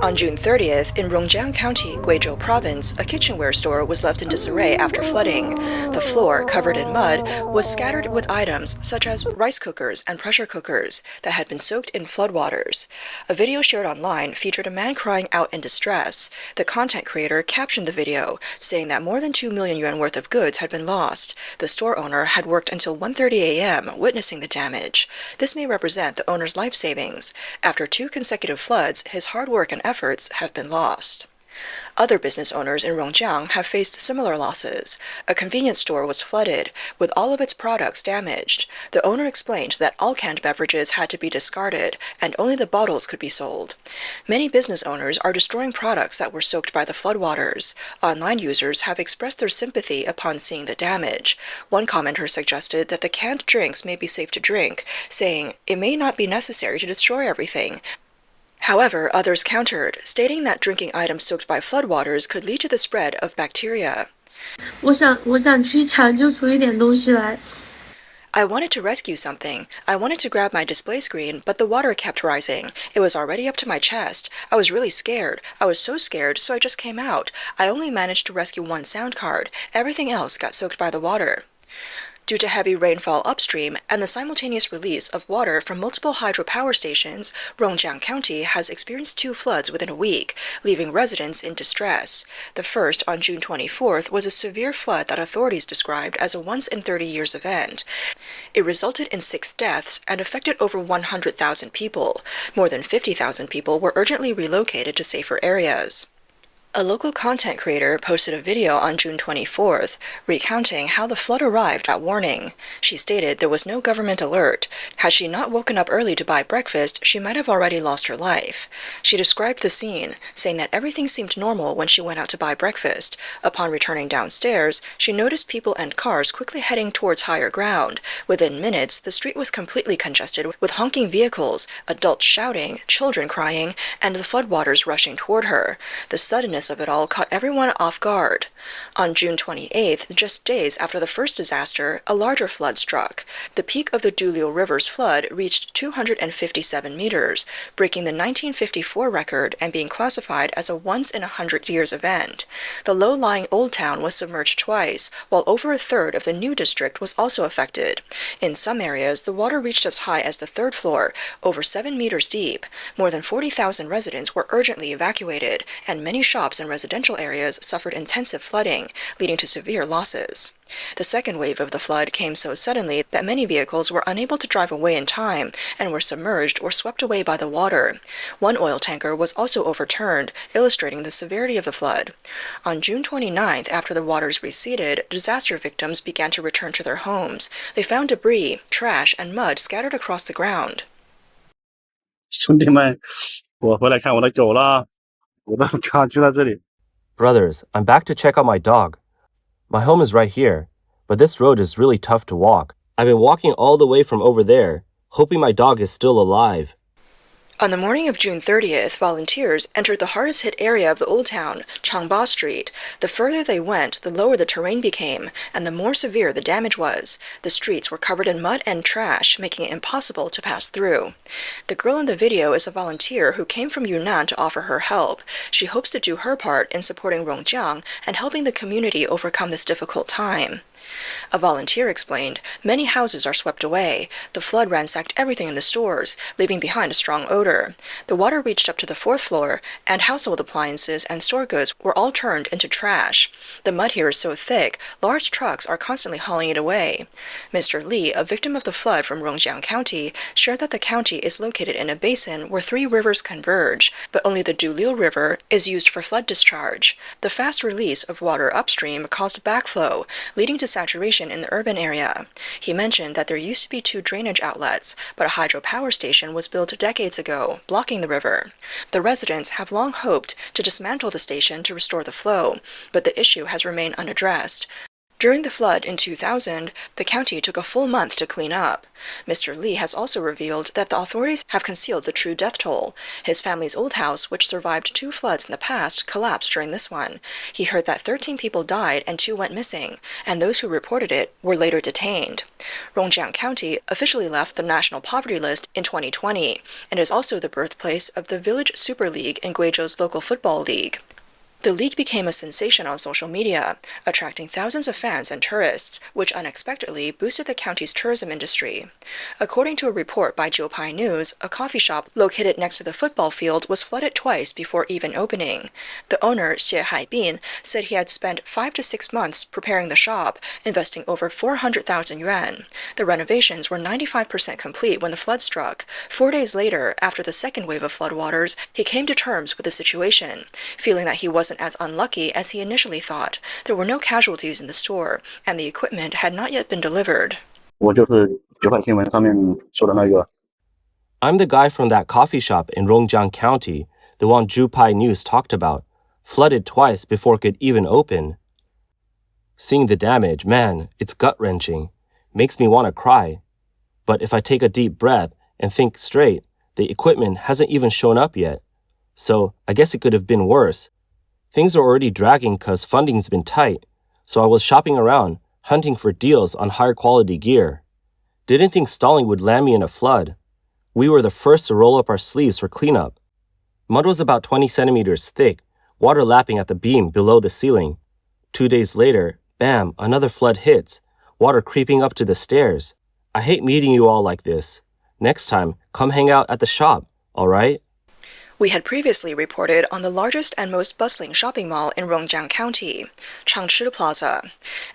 On June 30th, in Rongjiang County, Guizhou Province, a kitchenware store was left in disarray after flooding. The floor, covered in mud, was scattered with items such as rice cookers and pressure cookers that had been soaked in floodwaters. A video shared online featured a man crying out in distress. The content creator captioned the video, saying that more than 2 million yuan worth of goods had been lost. The store owner had worked until 1:30 a.m., witnessing the damage. This may represent the owner's life savings. After 2 consecutive floods, his hard work and efforts have been lost. Other business owners in Rongjiang have faced similar losses. A convenience store was flooded, with all of its products damaged. The owner explained that all canned beverages had to be discarded, and only the bottles could be sold. Many business owners are destroying products that were soaked by the floodwaters. Online users have expressed their sympathy upon seeing the damage. One commenter suggested that the canned drinks may be safe to drink, saying, "It may not be necessary to destroy everything." However, others countered, stating that drinking items soaked by floodwaters could lead to the spread of bacteria. 我想去抢救出一点东西来。I wanted to rescue something. I wanted to grab my display screen, but the water kept rising. It was already up to my chest. I was really scared. I was so scared, so I just came out. I only managed to rescue one sound card. Everything else got soaked by the water. Due to heavy rainfall upstream and the simultaneous release of water from multiple hydropower stations, Rongjiang County has experienced 2 floods within a week, leaving residents in distress. The first, on June 24th, was a severe flood that authorities described as a once-in-30-years event. It resulted in 6 deaths and affected over 100,000 people. More than 50,000 people were urgently relocated to safer areas. A local content creator posted a video on June 24th, recounting how the flood arrived without warning. She stated there was no government alert. Had she not woken up early to buy breakfast, she might have already lost her life. She described the scene, saying that everything seemed normal when she went out to buy breakfast. Upon returning downstairs, she noticed people and cars quickly heading towards higher ground. Within minutes, the street was completely congested with honking vehicles, adults shouting, children crying, and the floodwaters rushing toward her. The suddenness of it all caught everyone off guard. On June 28th, just days after the first disaster, a larger flood struck. The peak of the Duliu River's flood reached 257 meters, breaking the 1954 record and being classified as a once-in-a-hundred-years event. The low-lying old town was submerged twice, while over a third of the new district was also affected. In some areas, the water reached as high as the 3rd floor, over 7 meters deep. More than 40,000 residents were urgently evacuated, and many shops and residential areas suffered intensive flooding, leading to severe losses. The second wave of the flood came so suddenly that many vehicles were unable to drive away in time and were submerged or swept away by the water. One oil tanker was also overturned, illustrating the severity of the flood. On June 29th, after the waters receded, disaster victims began to return to their homes. They found debris, trash, and mud scattered across the ground. 兄弟们，我回来看我的狗了。我的家就在这里。 Brothers, I'm back to check on my dog. My home is right here, but this road is really tough to walk. I've been walking all the way from over there, hoping my dog is still alive. On the morning of June 30th, volunteers entered the hardest-hit area of the Old Town, Changba Street. The further they went, the lower the terrain became, and the more severe the damage was. The streets were covered in mud and trash, making it impossible to pass through. The girl in the video is a volunteer who came from Yunnan to offer her help. She hopes to do her part in supporting Rongjiang and helping the community overcome this difficult time. A volunteer explained, many houses are swept away. The flood ransacked everything in the stores, leaving behind a strong odor. The water reached up to the 4th floor, and household appliances and store goods were all turned into trash. The mud here is so thick, large trucks are constantly hauling it away. Mr. Li, a victim of the flood from Rongjiang County, shared that the county is located in a basin where 3 rivers converge, but only the Duliu River is used for flood discharge. The fast release of water upstream caused backflow, leading to saturation in the urban area. He mentioned that there used to be 2 drainage outlets, but a hydropower station was built decades ago, blocking the river. The residents have long hoped to dismantle the station to restore the flow, but the issue has remained unaddressed. During the flood in 2000, the county took a full month to clean up. Mr. Li has also revealed that the authorities have concealed the true death toll. His family's old house, which survived 2 floods in the past, collapsed during this one. He heard that 13 people died and 2 went missing, and those who reported it were later detained. Rongjiang County officially left the national poverty list in 2020, and is also the birthplace of the Village Super League in Guizhou's local football league. The league became a sensation on social media, attracting thousands of fans and tourists, which unexpectedly boosted the county's tourism industry. According to a report by Jiupai News, a coffee shop located next to the football field was flooded twice before even opening. The owner, Xie Haibin, said he had spent 5 to 6 months preparing the shop, investing over 400,000 yuan. The renovations were 95% complete when the flood struck. 4 days later, after the second wave of floodwaters, he came to terms with the situation, feeling that he wasn't as unlucky as he initially thought. There were no casualties in the store, and the equipment had not yet been delivered. 我就是九版新闻上面说的那个。I'm the guy from that coffee shop in Rongjiang County, the one Jiupai News talked about, flooded twice before it could even open. Seeing the damage, man, it's gut-wrenching. Makes me want to cry. But if I take a deep breath and think straight, the equipment hasn't even shown up yet. So I guess it could have been worse. Things are already dragging because funding's been tight, so I was shopping around, hunting for deals on higher quality gear. Didn't think stalling would land me in a flood. We were the first to roll up our sleeves for cleanup. Mud was about 20 centimeters thick, water lapping at the beam below the ceiling. 2 days later, bam, another flood hits, water creeping up to the stairs. I hate meeting you all like this. Next time, come hang out at the shop, all right? We had previously reported on the largest and most bustling shopping mall in Rongjiang County, Changchi Plaza.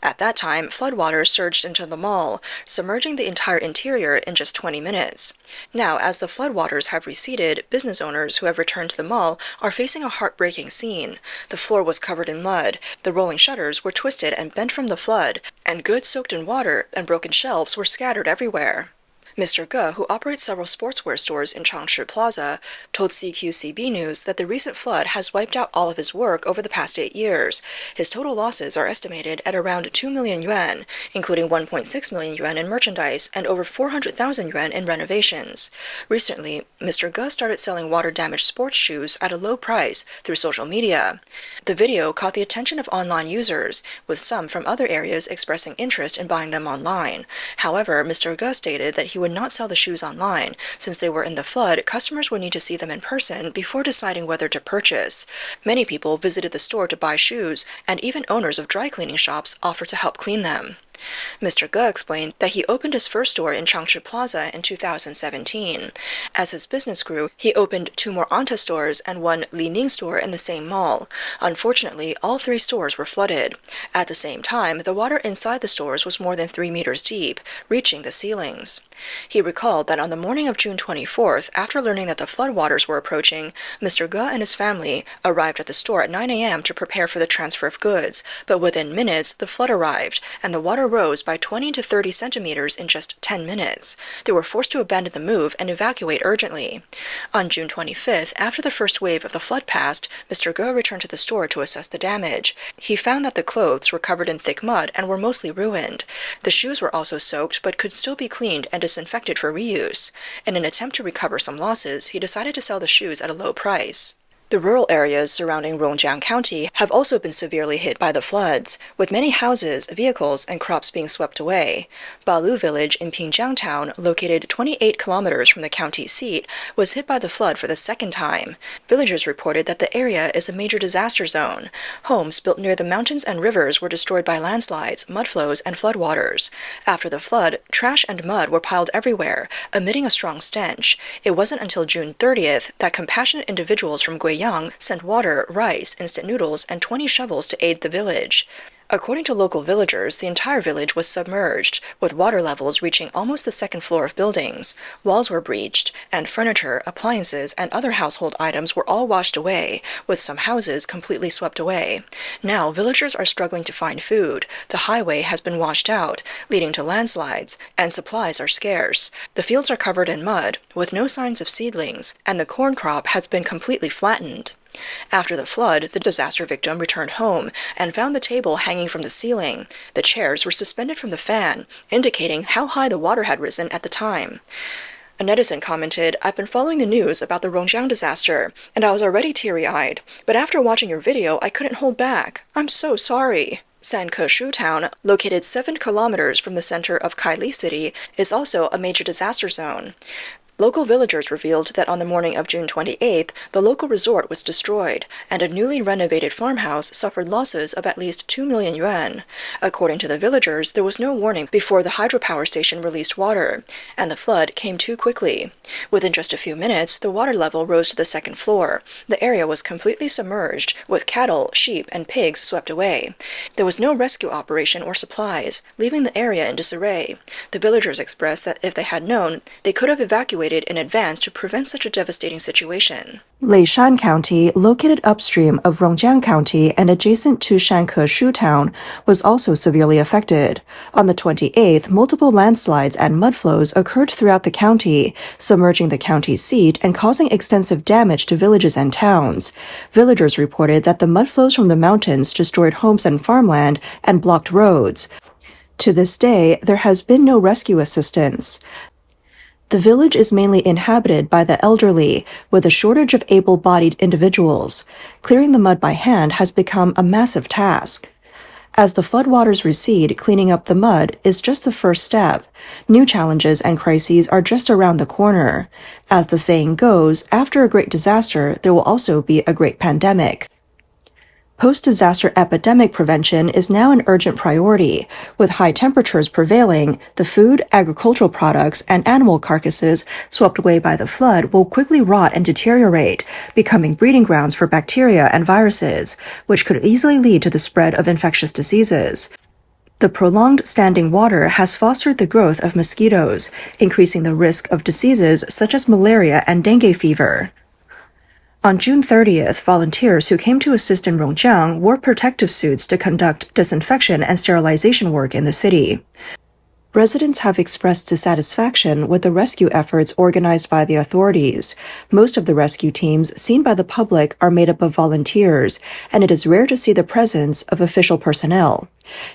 At that time, floodwaters surged into the mall, submerging the entire interior in just 20 minutes. Now, as the floodwaters have receded, business owners who have returned to the mall are facing a heartbreaking scene. The floor was covered in mud, the rolling shutters were twisted and bent from the flood, and goods soaked in water and broken shelves were scattered everywhere. Mr. Ge, who operates several sportswear stores in Changchi Plaza, told CQCB News that the recent flood has wiped out all of his work over the past 8 years. His total losses are estimated at around 2 million yuan, including 1.6 million yuan in merchandise and over 400,000 yuan in renovations. Recently, Mr. Ge started selling water-damaged sports shoes at a low price through social media. The video caught the attention of online users, with some from other areas expressing interest in buying them online. However, Mr. Ge stated that he would not sell the shoes online. Since they were in the flood, customers would need to see them in person before deciding whether to purchase. Many people visited the store to buy shoes, and even owners of dry cleaning shops offered to help clean them. Mr. Ge explained that he opened his first store in Changchi Plaza in 2017. As his business grew, he opened 2 more Anta stores and 1 Lining store in the same mall. Unfortunately, all 3 stores were flooded. At the same time, the water inside the stores was more than 3 meters deep, reaching the ceilings. He recalled that on the morning of June 24th, after learning that the floodwaters were approaching, Mr. Ge and his family arrived at the store at 9 a.m. to prepare for the transfer of goods, but within minutes, the flood arrived, and the water rose by 20 to 30 centimeters in just 10 minutes. They were forced to abandon the move and evacuate urgently. On June 25th, after the first wave of the flood passed, Mr. Ge returned to the store to assess the damage. He found that the clothes were covered in thick mud and were mostly ruined. The shoes were also soaked, but could still be cleaned and disinfected for reuse. In an attempt to recover some losses, he decided to sell the shoes at a low price. The rural areas surrounding Rongjiang County have also been severely hit by the floods, with many houses, vehicles, and crops being swept away. Balu Village in Pingjiang Town, located 28 kilometers from the county seat, was hit by the flood for the second time. Villagers reported that the area is a major disaster zone. Homes built near the mountains and rivers were destroyed by landslides, mudflows, and floodwaters. After the flood, trash and mud were piled everywhere, emitting a strong stench. It wasn't until June 30th that compassionate individuals from Guiyang sent water, rice, instant noodles, and 20 shovels to aid the village. According to local villagers, the entire village was submerged, with water levels reaching almost the second floor of buildings. Walls were breached, and furniture, appliances, and other household items were all washed away, with some houses completely swept away. Now, villagers are struggling to find food. The highway has been washed out, leading to landslides, and supplies are scarce. The fields are covered in mud, with no signs of seedlings, and the corn crop has been completely flattened. After the flood, the disaster victim returned home and found the table hanging from the ceiling. The chairs were suspended from the fan, indicating how high the water had risen at the time. A netizen commented, "I've been following the news about the Rongjiang disaster, and I was already teary-eyed, but after watching your video, I couldn't hold back. I'm so sorry." Guizhou town, located 7 kilometers from the center of Kaili City, is also a major disaster zone. Local villagers revealed that on the morning of June 28th, the local resort was destroyed, and a newly renovated farmhouse suffered losses of at least 2 million yuan. According to the villagers, there was no warning before the hydropower station released water, and the flood came too quickly. Within just a few minutes, the water level rose to the second floor. The area was completely submerged, with cattle, sheep, and pigs swept away. There was no rescue operation or supplies, leaving the area in disarray. The villagers expressed that if they had known, they could have evacuated in advance to prevent such a devastating situation. Guizhou County, located upstream of Rongjiang County and adjacent to Guizhou town, was also severely affected. On the 28th, multiple landslides and mudflows occurred throughout the county, submerging the county seat and causing extensive damage to villages and towns. Villagers reported that the mudflows from the mountains destroyed homes and farmland and blocked roads. To this day, there has been no rescue assistance. The village is mainly inhabited by the elderly, with a shortage of able-bodied individuals. Clearing the mud by hand has become a massive task. As the floodwaters recede, cleaning up the mud is just the first step. New challenges and crises are just around the corner. As the saying goes, after a great disaster, there will also be a great pandemic. Post-disaster epidemic prevention is now an urgent priority. With high temperatures prevailing, the food, agricultural products, and animal carcasses swept away by the flood will quickly rot and deteriorate, becoming breeding grounds for bacteria and viruses, which could easily lead to the spread of infectious diseases. The prolonged standing water has fostered the growth of mosquitoes, increasing the risk of diseases such as malaria and dengue fever. On June 30th, volunteers who came to assist in Rongjiang wore protective suits to conduct disinfection and sterilization work in the city. Residents have expressed dissatisfaction with the rescue efforts organized by the authorities. Most of the rescue teams seen by the public are made up of volunteers, and it is rare to see the presence of official personnel.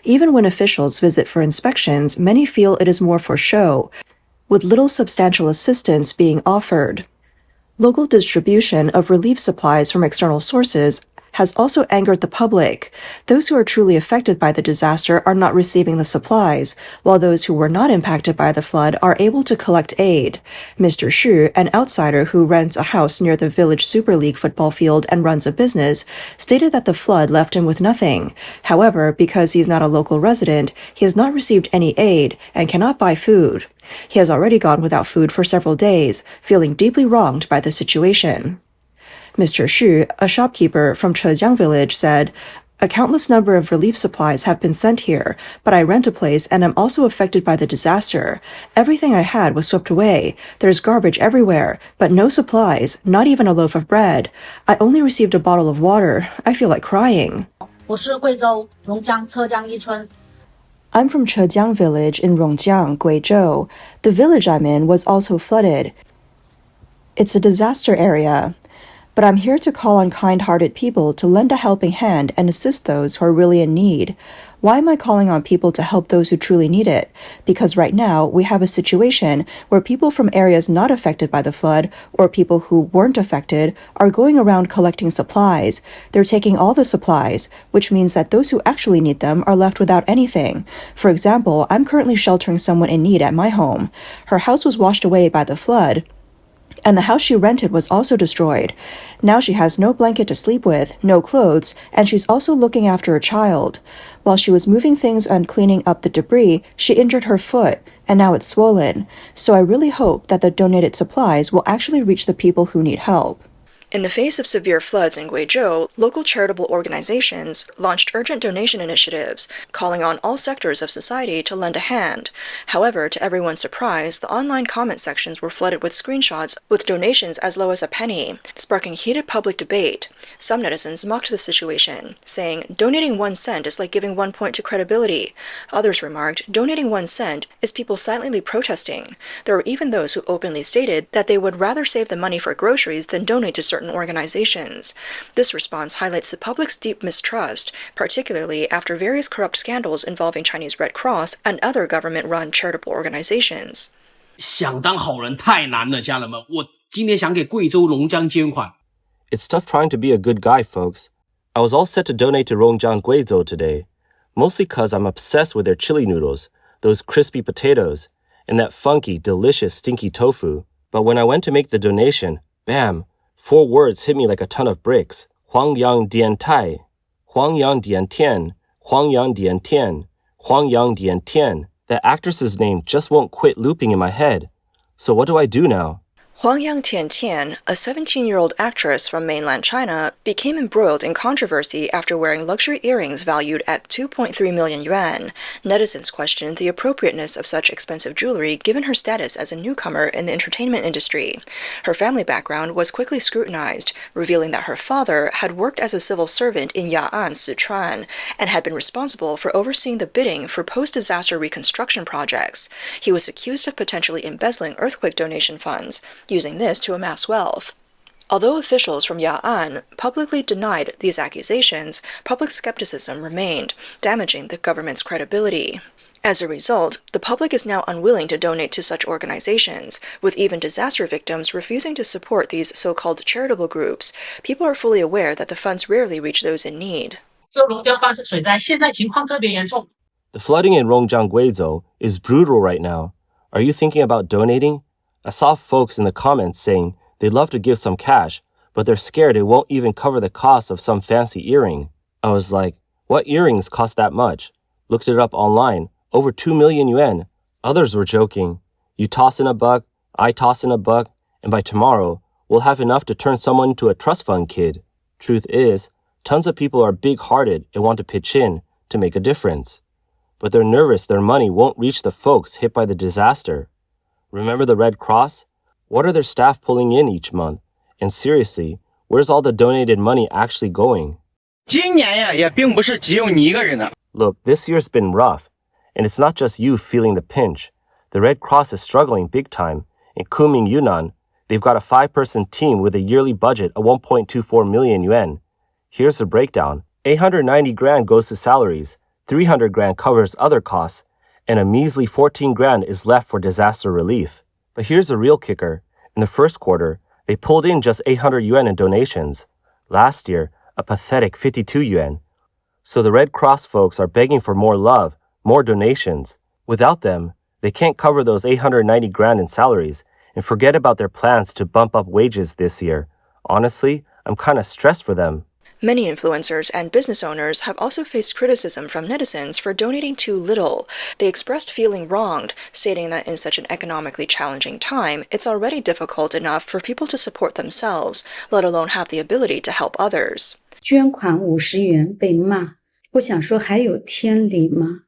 Even when officials visit for inspections, many feel it is more for show, with little substantial assistance being offered. Local distribution of relief supplies from external sources has also angered the public. Those who are truly affected by the disaster are not receiving the supplies, while those who were not impacted by the flood are able to collect aid. Mr. Xu, an outsider who rents a house near the village Super League football field and runs a business, stated that the flood left him with nothing. However, because he's not a local resident, he has not received any aid and cannot buy food. He has already gone without food for several days, feeling deeply wronged by the situation. Mr. Xu, a shopkeeper from Chejiang village, said, "A countless number of relief supplies have been sent here, but I rent a place and am also affected by the disaster. Everything I had was swept away. There's garbage everywhere, but no supplies, not even a loaf of bread. I only received a bottle of water. I feel like crying." 我是贵州龙江车江一村 I'm from Chejiang village in Rongjiang, Guizhou. The village I'm in was also flooded. It's a disaster area. But I'm here to call on kind-hearted people to lend a helping hand and assist those who are really in need. Why am I calling on people to help those who truly need it? Because right now, we have a situation where people from areas not affected by the flood, or people who weren't affected, are going around collecting supplies. They're taking all the supplies, which means that those who actually need them are left without anything. For example, I'm currently sheltering someone in need at my home. Her house was washed away by the flood, and the house she rented was also destroyed. Now she has no blanket to sleep with, no clothes, and she's also looking after a child. While she was moving things and cleaning up the debris, she injured her foot, and now it's swollen. So I really hope that the donated supplies will actually reach the people who need help. In the face of severe floods in Guizhou, local charitable organizations launched urgent donation initiatives, calling on all sectors of society to lend a hand. However, to everyone's surprise, the online comment sections were flooded with screenshots with donations as low as a penny, sparking heated public debate. Some netizens mocked the situation, saying, "Donating 1 cent is like giving 1 point to credibility." Others remarked, "Donating 1 cent is people silently protesting." There were even those who openly stated that they would rather save the money for groceries than donate to certain certain organizations. This response highlights the public's deep mistrust, particularly after various corrupt scandals involving Chinese Red Cross and other government-run charitable organizations. 想当好人太难了，家人们，我今天想给贵州龙江捐款。 It's tough trying to be a good guy, folks. I was all set to donate to Rongjiang Guizhou today, mostly cause I'm obsessed with their chili noodles, those crispy potatoes, and that funky, delicious, stinky tofu. But when I went to make the donation, bam, 4 words hit me like a ton of bricks. Huangyang Dian Tai, Huangyang Dian Tian, Huangyang Dian Tian, Huangyang Dian Tian. That actress's name just won't quit looping in my head. So what do I do now? Huangyang Tiantian, a 17-year-old actress from mainland China, became embroiled in controversy after wearing luxury earrings valued at 2.3 million yuan. Netizens questioned the appropriateness of such expensive jewelry given her status as a newcomer in the entertainment industry. Her family background was quickly scrutinized, revealing that her father had worked as a civil servant in Ya'an, Sichuan, and had been responsible for overseeing the bidding for post-disaster reconstruction projects. He was accused of potentially embezzling earthquake donation funds, using this to amass wealth. Although officials from Ya'an publicly denied these accusations, public skepticism remained, damaging the government's credibility. As a result, the public is now unwilling to donate to such organizations, with even disaster victims refusing to support these so-called charitable groups. People are fully aware that the funds rarely reach those in need. 这龙江发生水灾，现在情况特别严重。 The flooding in Rongjiang Guizhou is brutal right now. Are you thinking about donating? I saw folks in the comments saying they'd love to give some cash, but they're scared it won't even cover the cost of some fancy earring. I was like, what earrings cost that much? Looked it up online, over 2 million yuan. Others were joking. You toss in a buck, I toss in a buck, and by tomorrow, we'll have enough to turn someone into a trust fund kid. Truth is, tons of people are big-hearted and want to pitch in to make a difference. But they're nervous their money won't reach the folks hit by the disaster. Remember the Red Cross? What are their staff pulling in each month? And seriously, where's all the donated money actually going? 今年呀，也并不是只有你一个人的。 Look, this year's been rough, and it's not just you feeling the pinch. The Red Cross is struggling big time. In Kunming, Yunnan, they've got a 5-person team with a yearly budget of 1.24 million yuan. Here's the breakdown. 890 grand goes to salaries, 300 grand covers other costs, and a measly 14 grand is left for disaster relief. But here's the real kicker. In the first quarter, they pulled in just 800 yuan in donations. Last year, a pathetic 52 yuan. So the Red Cross folks are begging for more love, more donations. Without them, they can't cover those 890 grand in salaries, and forget about their plans to bump up wages this year. Honestly, I'm kind of stressed for them. Many influencers and business owners have also faced criticism from netizens for donating too little. They expressed feeling wronged, stating that in such an economically challenging time, it's already difficult enough for people to support themselves, let alone have the ability to help others. 捐款50元被骂，我想说还有天理吗？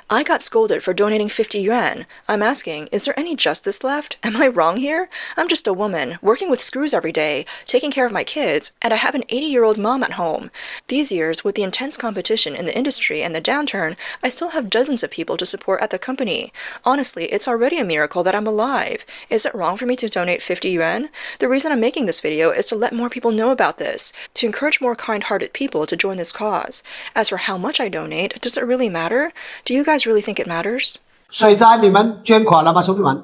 I got scolded for donating 50 yuan. I'm asking, is there any justice left? Am I wrong here? I'm just a woman, working with screws every day, taking care of my kids, and I have an 80-year-old mom at home. These years, with the intense competition in the industry and the downturn, I still have dozens of people to support at the company. Honestly, it's already a miracle that I'm alive. Is it wrong for me to donate 50 yuan? The reason I'm making this video is to let more people know about this, to encourage more kind-hearted people to join this cause. As for how much I donate, does it really matter? Do you guys really think it matters? 水灾你们捐款了吗，兄弟们？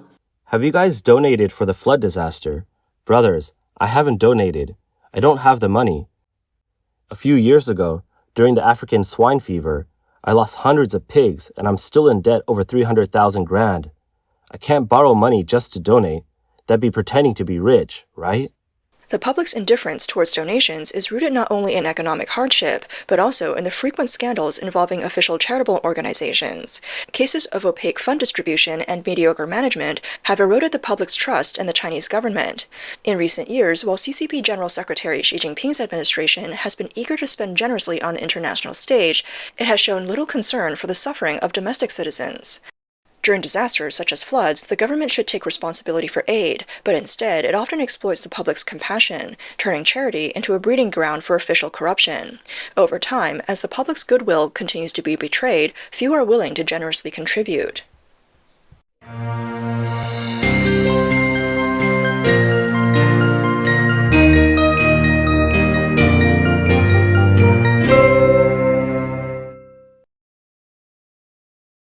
Have you guys donated for the flood disaster? Brothers, I haven't donated. I don't have the money. A few years ago, during the African swine fever, I lost hundreds of pigs and I'm still in debt over 300,000 grand. I can't borrow money just to donate. That'd be pretending to be rich, right? The public's indifference towards donations is rooted not only in economic hardship, but also in the frequent scandals involving official charitable organizations. Cases of opaque fund distribution and mediocre management have eroded the public's trust in the Chinese government. In recent years, while CCP General Secretary Xi Jinping's administration has been eager to spend generously on the international stage, it has shown little concern for the suffering of domestic citizens. During disasters such as floods, the government should take responsibility for aid, but instead it often exploits the public's compassion, turning charity into a breeding ground for official corruption. Over time, as the public's goodwill continues to be betrayed, few are willing to generously contribute.